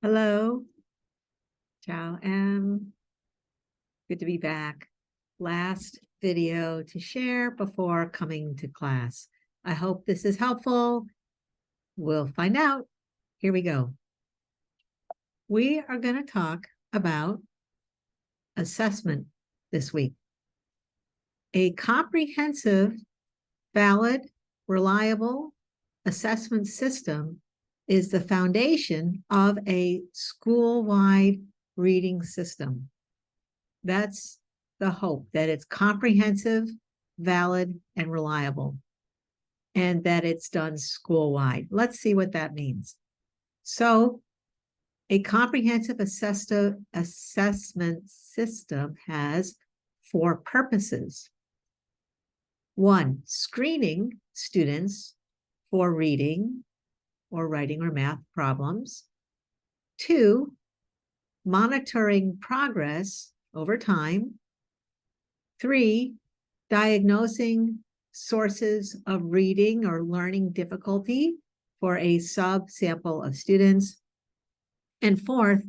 Hello, ciao, good to be back. Last video to share before coming to class. I hope this is helpful. We'll find out. Here we go. We are going to talk about assessment this week. A comprehensive, valid, reliable assessment system is the foundation of a school-wide reading system. That's the hope, that it's comprehensive, valid, and reliable, and that it's done school-wide. Let's see what that means. So a comprehensive assessment system has 4 purposes. 1, screening students for reading or writing or math problems. 2, monitoring progress over time. 3, diagnosing sources of reading or learning difficulty for a subsample of students. And 4th,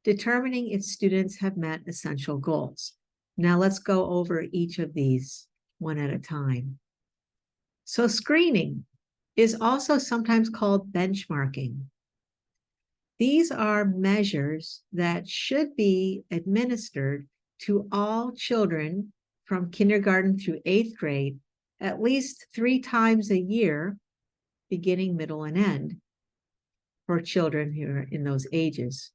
determining if students have met essential goals. Now let's go over each of these one at a time. So screening is also sometimes called benchmarking. These are measures that should be administered to all children from kindergarten through 8th grade at least 3 times a year, beginning, middle, and end, for children who are in those ages.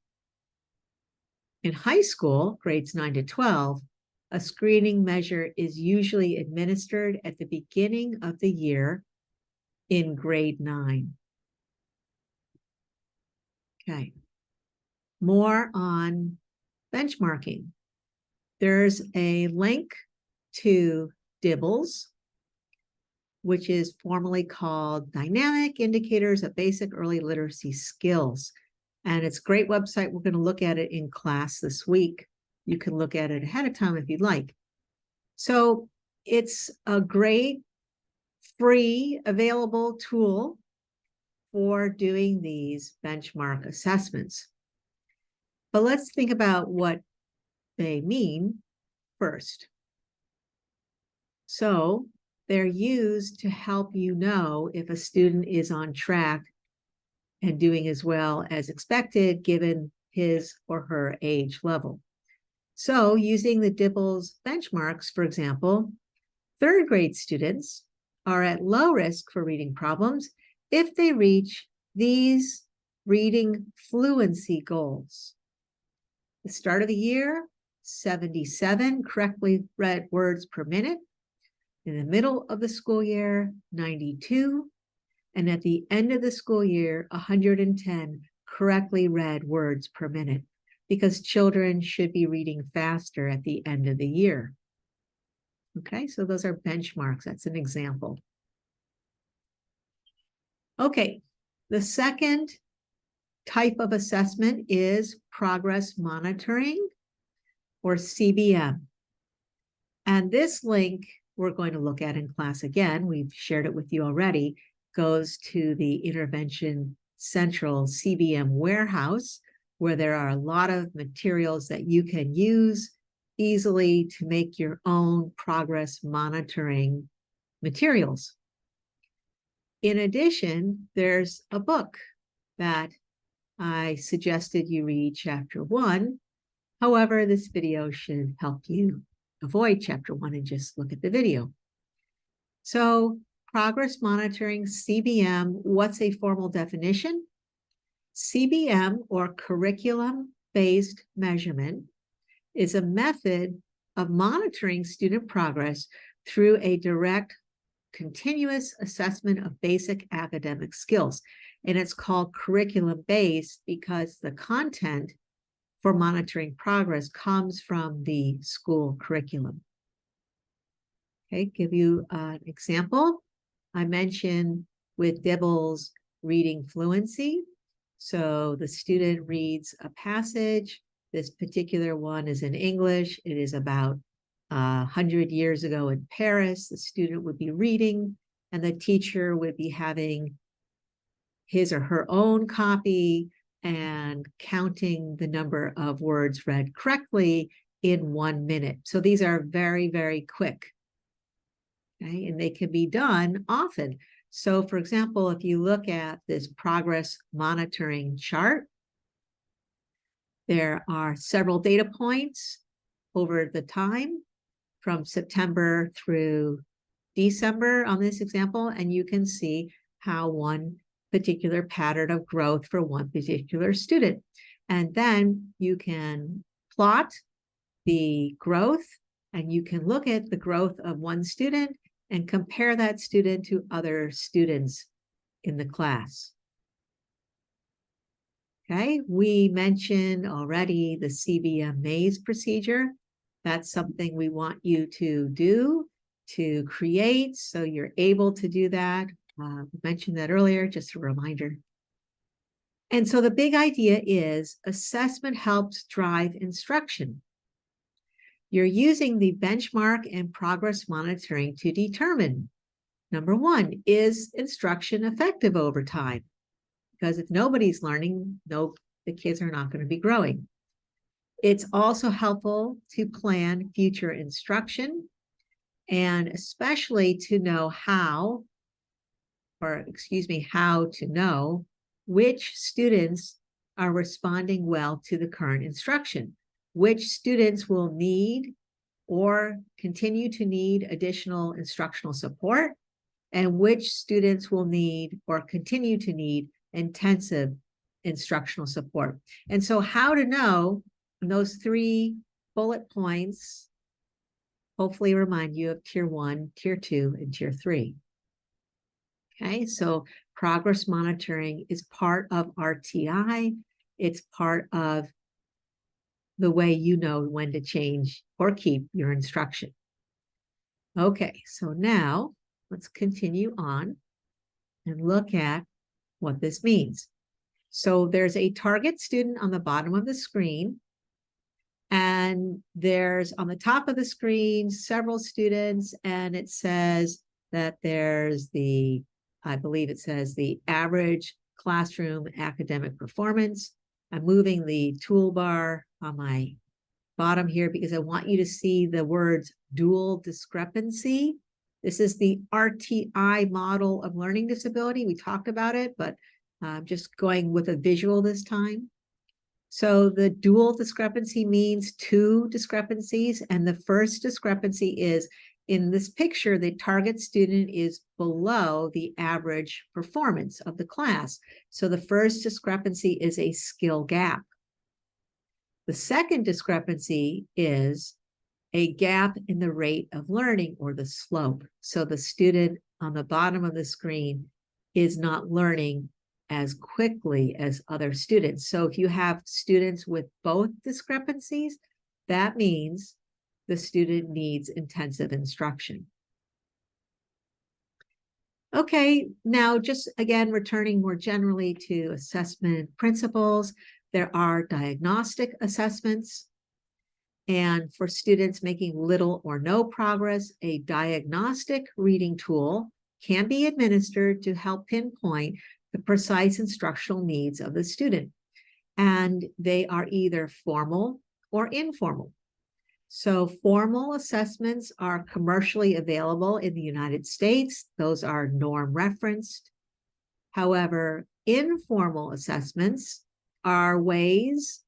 In high school, grades 9 to 12, a screening measure is usually administered at the beginning of the year in grade 9. Okay. More on benchmarking. There's a link to DIBELS, which is formally called Dynamic Indicators of Basic Early Literacy Skills. And it's a great website. We're going to look at it in class this week. You can look at it ahead of time if you'd like. So it's a great, free, available tool for doing these benchmark assessments. But let's think about what they mean first. So they're used to help you know if a student is on track and doing as well as expected given his or her age level. So using the DIBELS benchmarks, for example, 3rd grade students are at low risk for reading problems if they reach these reading fluency goals. The start of the year, 77 correctly read words per minute. In the middle of the school year, 92. And at the end of the school year, 110 correctly read words per minute, because children should be reading faster at the end of the year. Okay, so those are benchmarks. That's an example. Okay, the second type of assessment is progress monitoring, or CBM. And this link we're going to look at in class again, we've shared it with you already, goes to the Intervention Central CBM warehouse, where there are a lot of materials that you can use easily to make your own progress monitoring materials. In addition, there's a book that I suggested you read chapter 1. However, this video should help you avoid chapter 1 and just look at the video. So progress monitoring, CBM, what's a formal definition? CBM, or curriculum-based measurement, is a method of monitoring student progress through a direct, continuous assessment of basic academic skills. And it's called curriculum-based because the content for monitoring progress comes from the school curriculum. Okay, give you an example. I mentioned with DIBELS reading fluency. So the student reads a passage. This particular one is in English. It is about 100 years ago in Paris. The student would be reading, and the teacher would be having his or her own copy and counting the number of words read correctly in 1 minute. So these are very, very quick. Okay, and they can be done often. So for example, if you look at this progress monitoring chart, there are several data points over the time from September through December on this example, and you can see how one particular pattern of growth for one particular student. And then you can plot the growth, and you can look at the growth of one student and compare that student to other students in the class. Okay, we mentioned already the CBM maze procedure. That's something we want you to do, to create, so you're able to do that. We mentioned that earlier, just a reminder. And so the big idea is assessment helps drive instruction. You're using the benchmark and progress monitoring to determine, number one, is instruction effective over time? Because if nobody's learning, the kids are not going to be growing. It's also helpful to plan future instruction, and especially to know how to know which students are responding well to the current instruction, which students will need or continue to need additional instructional support, and which students will need or continue to need intensive instructional support. And so how to know, those 3 bullet points hopefully remind you of tier 1, tier 2, and tier 3. Okay, so progress monitoring is part of RTI. It's part of the way you know when to change or keep your instruction. Okay, so now let's continue on and look at what this means. So there's a target student on the bottom of the screen, and there's on the top of the screen several students, and it says that there's I believe it says the average classroom academic performance. I'm moving the toolbar on my bottom here because I want you to see the words dual discrepancy. This is the RTI model of learning disability. We talked about it, but I'm just going with a visual this time. So the dual discrepancy means 2 discrepancies, and the first discrepancy is, in this picture, the target student is below the average performance of the class. So the first discrepancy is a skill gap. The second discrepancy is a gap in the rate of learning, or the slope. So the student on the bottom of the screen is not learning as quickly as other students. So if you have students with both discrepancies, that means the student needs intensive instruction. Okay, now just again, returning more generally to assessment principles, there are diagnostic assessments. And for students making little or no progress, a diagnostic reading tool can be administered to help pinpoint the precise instructional needs of the student. And they are either formal or informal. So formal assessments are commercially available in the United States. Those are norm referenced. However, informal assessments are ways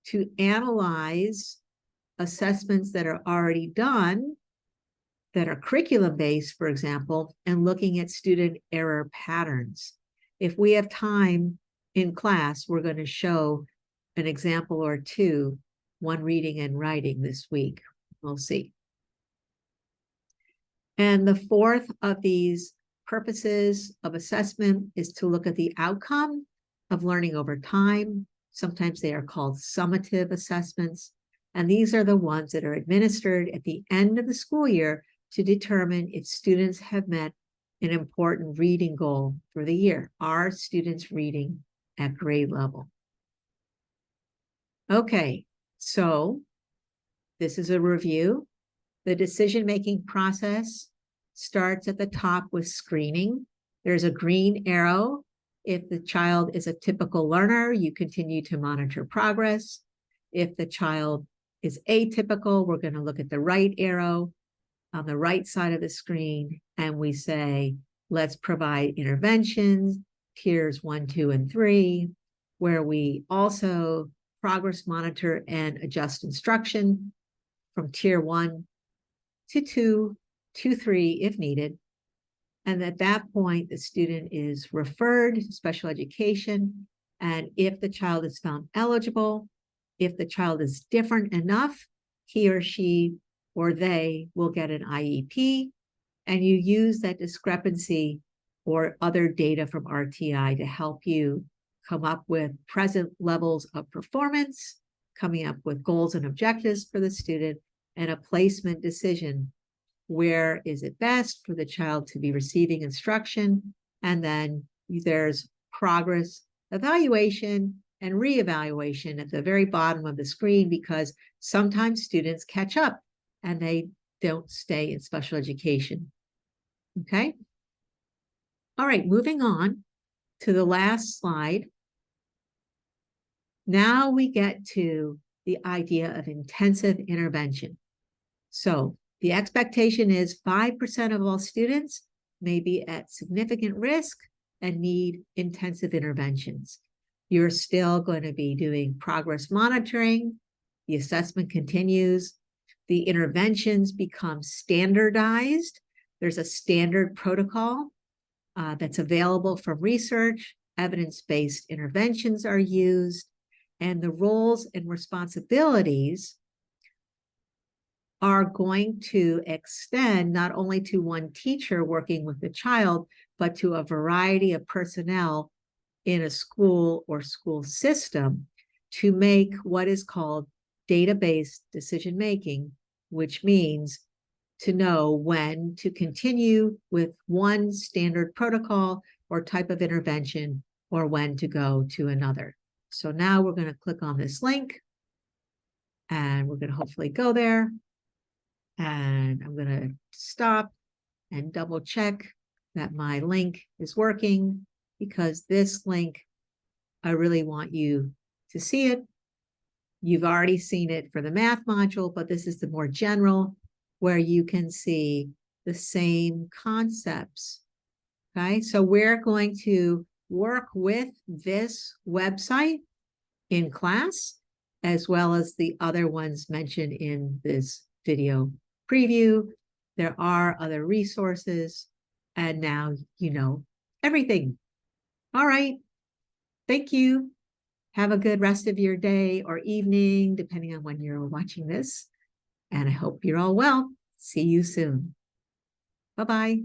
to analyze assessments that are already done, that are curriculum-based, for example, and looking at student error patterns. If we have time in class, we're going to show an example or 2, one reading and writing this week. We'll see. And the fourth of these purposes of assessment is to look at the outcome of learning over time. Sometimes they are called summative assessments. And these are the ones that are administered at the end of the school year to determine if students have met an important reading goal for the year. Are students reading at grade level? Okay, so this is a review. The decision-making process starts at the top with screening. There's a green arrow If the child is a typical learner, you continue to monitor progress. If the child is atypical, we're going to look at the right arrow on the right side of the screen, and we say, let's provide interventions, tiers 1, 2, and 3, where we also progress monitor and adjust instruction from tier 1 to 2 to 3 if needed. And at that point, the student is referred to special education. And if the child is found eligible, if the child is different enough, he or she or they will get an IEP. And you use that discrepancy or other data from RTI to help you come up with present levels of performance, coming up with goals and objectives for the student, and a placement decision. Where is it best for the child to be receiving instruction? And then there's progress evaluation and reevaluation at the very bottom of the screen, because sometimes students catch up and they don't stay in special education. Okay. All right, moving on to the last slide. Now we get to the idea of intensive intervention. So the expectation is 5% of all students may be at significant risk and need intensive interventions. You're still going to be doing progress monitoring. The assessment continues. The interventions become standardized. There's a standard protocol that's available from research. Evidence-based interventions are used, and the roles and responsibilities are going to extend not only to one teacher working with the child, but to a variety of personnel in a school or school system to make what is called data-based decision-making, which means to know when to continue with one standard protocol or type of intervention, or when to go to another. So now we're going to click on this link, and we're going to hopefully go there. And I'm going to stop and double check that my link is working, because this link, I really want you to see it. You've already seen it for the math module, but this is the more general, where you can see the same concepts. Okay, so we're going to work with this website in class, as well as the other ones mentioned in this video preview. There are other resources, and now you know everything. All right, thank you. Have a good rest of your day or evening, depending on when you're watching this. And I hope you're all well. See you soon. Bye-bye.